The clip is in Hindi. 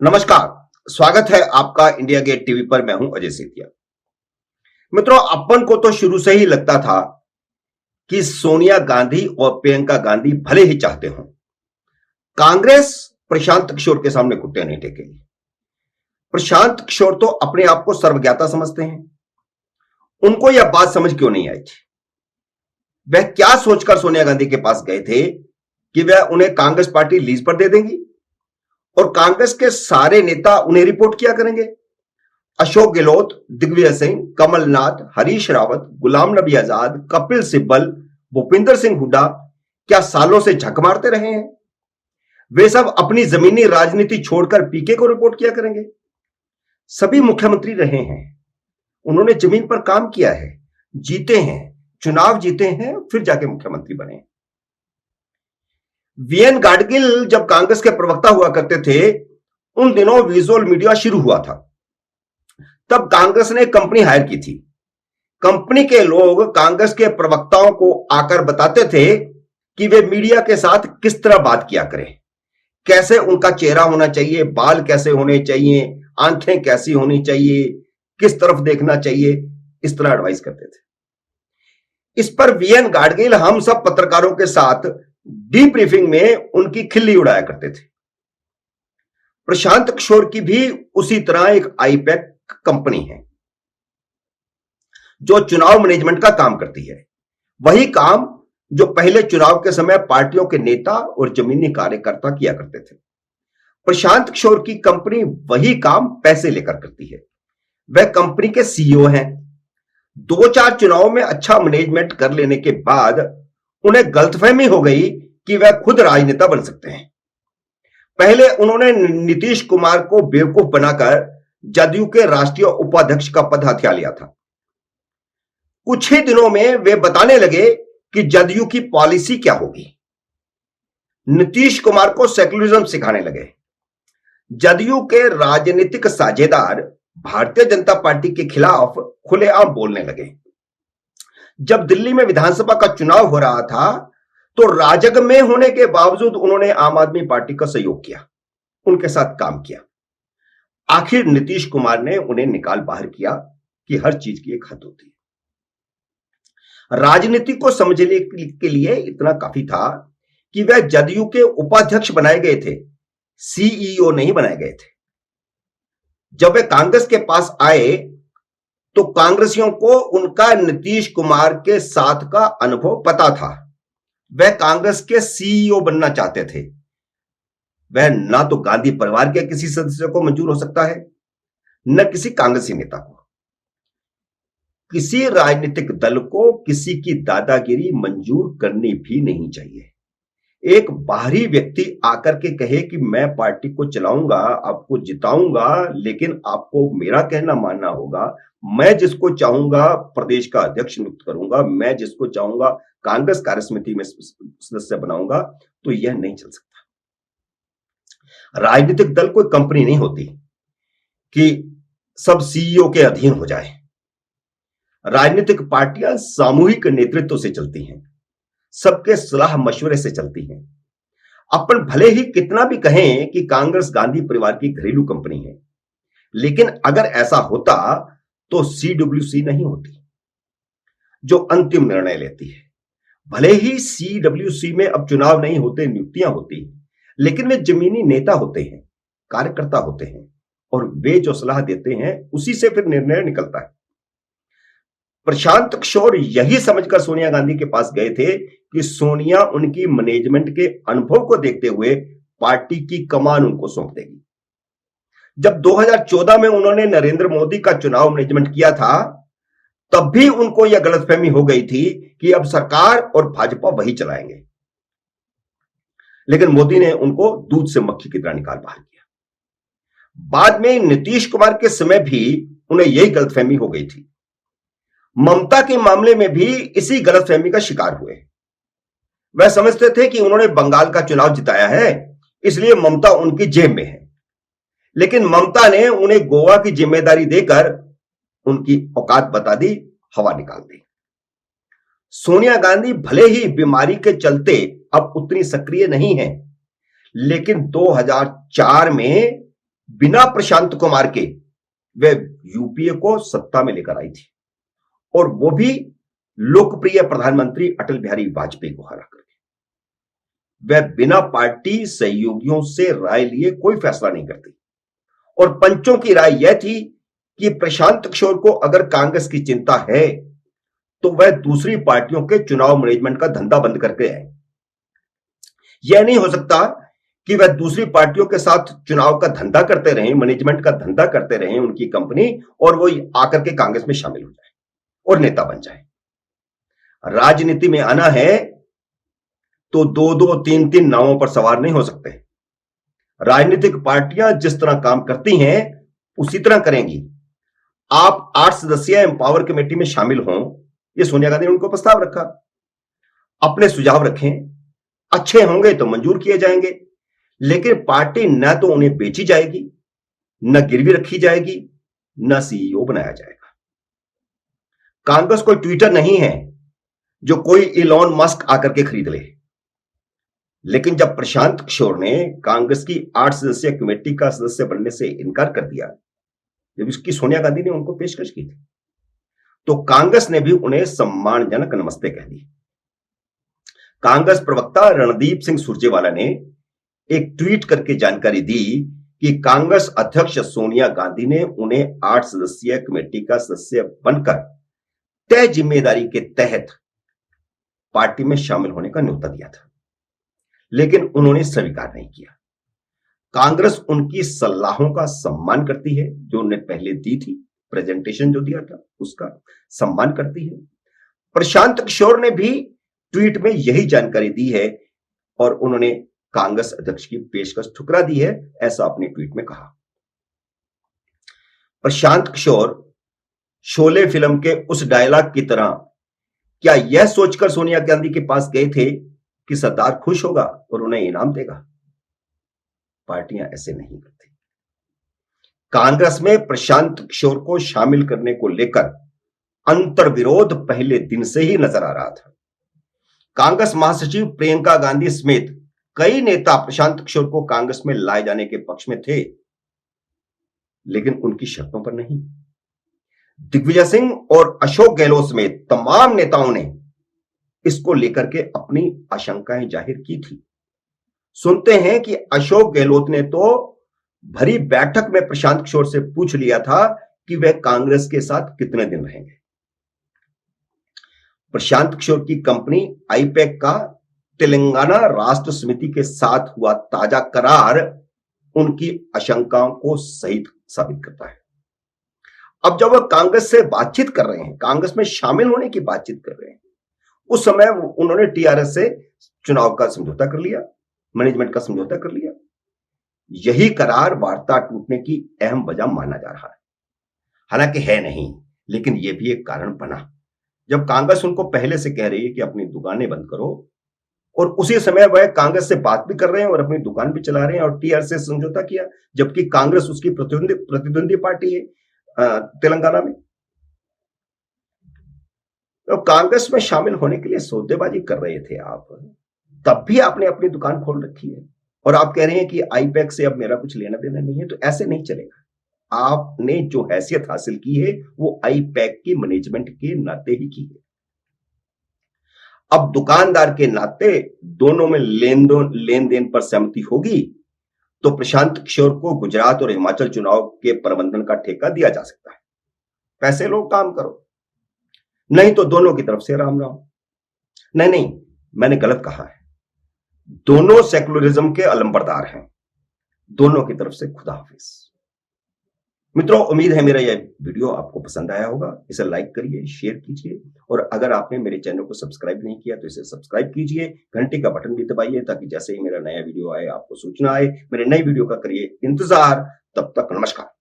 नमस्कार। स्वागत है आपका इंडिया गेट टीवी पर। मैं हूं अजय सेठिया। मित्रों, अपन को तो शुरू से ही लगता था कि सोनिया गांधी और प्रियंका गांधी भले ही चाहते हों, कांग्रेस प्रशांत किशोर के सामने घुटने नहीं टेकेगी। प्रशांत किशोर तो अपने आप को सर्वज्ञाता समझते हैं। उनको यह बात समझ क्यों नहीं आई थी? वह क्या सोचकर सोनिया गांधी के पास गए थे कि वह उन्हें कांग्रेस पार्टी लीज पर दे देंगी और कांग्रेस के सारे नेता उन्हें रिपोर्ट किया करेंगे। अशोक गहलोत, दिग्विजय सिंह, कमलनाथ, हरीश रावत, गुलाम नबी आजाद, कपिल सिब्बल, भूपिंदर सिंह हुड्डा क्या सालों से झक मारते रहे हैं? वे सब अपनी जमीनी राजनीति छोड़कर पीके को रिपोर्ट किया करेंगे। सभी मुख्यमंत्री रहे हैं, उन्होंने जमीन पर काम किया है, जीते हैं, चुनाव जीते हैं, फिर जाके मुख्यमंत्री बने। वीएन गाडगिल जब कांग्रेस के प्रवक्ता हुआ करते थे, उन दिनों विजुअल मीडिया शुरू हुआ था। तब कांग्रेस ने कंपनी हायर की थी। कंपनी के लोग कांग्रेस के प्रवक्ताओं को आकर बताते थे कि वे मीडिया के साथ किस तरह बात किया करें, कैसे उनका चेहरा होना चाहिए, बाल कैसे होने चाहिए, आंखें कैसी होनी चाहिए, किस तरफ देखना चाहिए, इस तरह एडवाइस करते थे। इस पर वीएन गाडगिल हम सब पत्रकारों के साथ डीप ब्रीफिंग में उनकी खिल्ली उड़ाया करते थे। प्रशांत किशोर की भी उसी तरह एक आईपैक कंपनी है जो चुनाव मैनेजमेंट का काम करती है। वही काम जो पहले चुनाव के समय पार्टियों के नेता और जमीनी कार्यकर्ता किया करते थे। प्रशांत किशोर की कंपनी वही काम पैसे लेकर करती है। वह कंपनी के सीईओ हैं। 2-4 चुनाव में अच्छा मैनेजमेंट कर लेने के बाद उन्हें गलतफहमी हो गई कि वह खुद राजनेता बन सकते हैं। पहले उन्होंने नीतीश कुमार को बेवकूफ बनाकर जदयू के राष्ट्रीय उपाध्यक्ष का पद हथिया लिया था। कुछ ही दिनों में वे बताने लगे कि जदयू की पॉलिसी क्या होगी। नीतीश कुमार को सेक्युलरिज्म सिखाने लगे। जदयू के राजनीतिक साझेदार भारतीय जनता पार्टी के खिलाफ खुलेआम बोलने लगे। जब दिल्ली में विधानसभा का चुनाव हो रहा था तो राजग में होने के बावजूद उन्होंने आम आदमी पार्टी का सहयोग किया, उनके साथ काम किया। आखिर नीतीश कुमार ने उन्हें निकाल बाहर किया कि हर चीज की एक हद होती है। राजनीति को समझने के लिए इतना काफी था कि वह जदयू के उपाध्यक्ष बनाए गए थे, सीईओ नहीं बनाए गए थे। जब वे कांग्रेस के पास आए तो कांग्रेसियों को उनका नीतीश कुमार के साथ का अनुभव पता था। वह कांग्रेस के सीईओ बनना चाहते थे। वह ना तो गांधी परिवार के किसी सदस्य को मंजूर हो सकता है, न किसी कांग्रेसी नेता को। किसी राजनीतिक दल को किसी की दादागिरी मंजूर करनी भी नहीं चाहिए। एक बाहरी व्यक्ति आकर के कहे कि मैं पार्टी को चलाऊंगा, आपको जिताऊंगा, लेकिन आपको मेरा कहना मानना होगा। मैं जिसको चाहूंगा प्रदेश का अध्यक्ष नियुक्त करूंगा, मैं जिसको चाहूंगा कांग्रेस कार्यसमिति में सदस्य बनाऊंगा, तो यह नहीं चल सकता। राजनीतिक दल कोई कंपनी नहीं होती कि सब सीईओ के अधीन हो जाए। राजनीतिक पार्टियां सामूहिक नेतृत्व से चलती हैं, सबके सलाह मशवरे से चलती हैं। अपन भले ही कितना भी कहें कि कांग्रेस गांधी परिवार की घरेलू कंपनी है, लेकिन अगर ऐसा होता तो सीडब्ल्यूसी नहीं होती जो अंतिम निर्णय लेती है। भले ही सीडब्ल्यूसी में अब चुनाव नहीं होते, नियुक्तियां होती, लेकिन वे जमीनी नेता होते हैं, कार्यकर्ता होते हैं, और वे जो सलाह देते हैं उसी से फिर निर्णय निकलता है। प्रशांत किशोर यही समझकर सोनिया गांधी के पास गए थे कि सोनिया उनकी मैनेजमेंट के अनुभव को देखते हुए पार्टी की कमान उनको सौंप देगी। जब 2014 में उन्होंने नरेंद्र मोदी का चुनाव मैनेजमेंट किया था, तब भी उनको यह गलतफहमी हो गई थी कि अब सरकार और भाजपा वही चलाएंगे। लेकिन मोदी ने उनको दूध से मक्खी की तरह निकाल बाहर किया। बाद में नीतीश कुमार के समय भी उन्हें यही गलतफहमी हो गई थी। ममता के मामले में भी इसी गलतफहमी का शिकार हुए। वह समझते थे कि उन्होंने बंगाल का चुनाव जिताया है, इसलिए ममता उनकी जेब में है। लेकिन ममता ने उन्हें गोवा की जिम्मेदारी देकर उनकी औकात बता दी, हवा निकाल दी। सोनिया गांधी भले ही बीमारी के चलते अब उतनी सक्रिय नहीं है, लेकिन 2004 में बिना प्रशांत कुमार के वे यूपीए को सत्ता में लेकर आई थी, और वो भी लोकप्रिय प्रधानमंत्री अटल बिहारी वाजपेयी को हरा करके। वह बिना पार्टी सहयोगियों से राय लिए कोई फैसला नहीं करती, और पंचों की राय यह थी कि प्रशांत किशोर को अगर कांग्रेस की चिंता है तो वह दूसरी पार्टियों के चुनाव मैनेजमेंट का धंधा बंद करके आए। यह नहीं हो सकता कि वह दूसरी पार्टियों के साथ चुनाव का धंधा करते रहें, मैनेजमेंट का धंधा करते रहें उनकी कंपनी, और वो आकर के कांग्रेस में शामिल हो जाए और नेता बन जाए। राजनीति में आना है तो दो दो तीन तीन नावों पर सवार नहीं हो सकते। राजनीतिक पार्टियां जिस तरह काम करती हैं उसी तरह करेंगी। आप 8 सदस्यीय एम्पावर कमेटी में शामिल हों, ये सोनिया गांधी ने उनको प्रस्ताव रखा। अपने सुझाव रखें, अच्छे होंगे तो मंजूर किए जाएंगे, लेकिन पार्टी न तो उन्हें बेची जाएगी, न गिरवी रखी जाएगी, न सीईओ बनाया जाएगा। कांग्रेस कोई ट्विटर नहीं है जो कोई इलॉन मस्क आकर के खरीद ले। लेकिन जब प्रशांत किशोर ने कांग्रेस की 8 सदस्यीय कमेटी का सदस्य बनने से इनकार कर दिया, जब इसकी सोनिया गांधी ने उनको पेशकश की थी, तो कांग्रेस ने भी उन्हें सम्मानजनक नमस्ते कह दी। कांग्रेस प्रवक्ता रणदीप सिंह सुरजेवाला ने एक ट्वीट करके जानकारी दी कि कांग्रेस अध्यक्ष सोनिया गांधी ने उन्हें 8 सदस्यीय कमेटी का सदस्य बनकर तय जिम्मेदारी के तहत पार्टी में शामिल होने का न्योता दिया था, लेकिन उन्होंने स्वीकार नहीं किया। कांग्रेस उनकी सलाहों का सम्मान करती है, जो उन्होंने पहले दी थी, प्रेजेंटेशन जो दिया था उसका सम्मान करती है। प्रशांत किशोर ने भी ट्वीट में यही जानकारी दी है, और उन्होंने कांग्रेस अध्यक्ष की पेशकश ठुकरा दी है, ऐसा अपने ट्वीट में कहा। प्रशांत किशोर शोले फिल्म के उस डायलॉग की तरह क्या यह सोचकर सोनिया गांधी के पास गए थे कि सरदार खुश होगा और उन्हें इनाम देगा? पार्टियां ऐसे नहीं करती। कांग्रेस में प्रशांत किशोर को शामिल करने को लेकर अंतर्विरोध पहले दिन से ही नजर आ रहा था। कांग्रेस महासचिव प्रियंका गांधी समेत कई नेता प्रशांत किशोर को कांग्रेस में लाए जाने के पक्ष में थे, लेकिन उनकी शर्तों पर नहीं। दिग्विजय सिंह और अशोक गहलोत समेत तमाम नेताओं ने इसको लेकर के अपनी आशंकाएं जाहिर की थी। सुनते हैं कि अशोक गहलोत ने तो भरी बैठक में प्रशांत किशोर से पूछ लिया था कि वह कांग्रेस के साथ कितने दिन रहेंगे। प्रशांत किशोर की कंपनी आईपैक का तेलंगाना राष्ट्र समिति के साथ हुआ ताजा करार उनकी आशंकाओं को सही साबित करता है। अब जब वह कांग्रेस से बातचीत कर रहे हैं, कांग्रेस में शामिल होने की बातचीत कर रहे हैं, उस समय उन्होंने टीआरएस से चुनाव का समझौता कर लिया, मैनेजमेंट का समझौता कर लिया। यही करार वार्ता टूटने की अहम वजह माना जा रहा है। हालांकि है नहीं, लेकिन यह भी एक कारण बना। जब कांग्रेस उनको पहले से कह रही है कि अपनी दुकानें बंद करो, और उसी समय वह कांग्रेस से बात भी कर रहे हैं और अपनी दुकान भी चला रहे हैं, और टीआरएस से समझौता किया, जबकि कांग्रेस उसकी प्रतिद्वंदी पार्टी है तेलंगाना में। तो कांग्रेस में शामिल होने के लिए सौदेबाजी कर रहे थे आप, तब भी आपने अपनी दुकान खोल रखी है, और आप कह रहे हैं कि आईपैक से अब मेरा कुछ लेना देना नहीं है। तो ऐसे नहीं चलेगा। आपने जो हैसियत हासिल की है वो आईपैक की मैनेजमेंट के नाते ही की है। अब दुकानदार के नाते दोनों में लेन देन पर सहमति होगी तो प्रशांत किशोर को गुजरात और हिमाचल चुनाव के प्रबंधन का ठेका दिया जा सकता है। पैसे लो, काम करो, नहीं तो दोनों की तरफ से राम राम। नहीं, मैंने गलत कहा है। दोनों सेकुलरिज्म के अलंबरदार हैं, दोनों की तरफ से खुदा हाफिज। मित्रों, उम्मीद है मेरा यह वीडियो आपको पसंद आया होगा। इसे लाइक करिए, शेयर कीजिए, और अगर आपने मेरे चैनल को सब्सक्राइब नहीं किया तो इसे सब्सक्राइब कीजिए, घंटी का बटन भी दबाइए ताकि जैसे ही मेरा नया वीडियो आए आपको सूचना आए। मेरे नई वीडियो का करिए इंतजार। तब तक नमस्कार।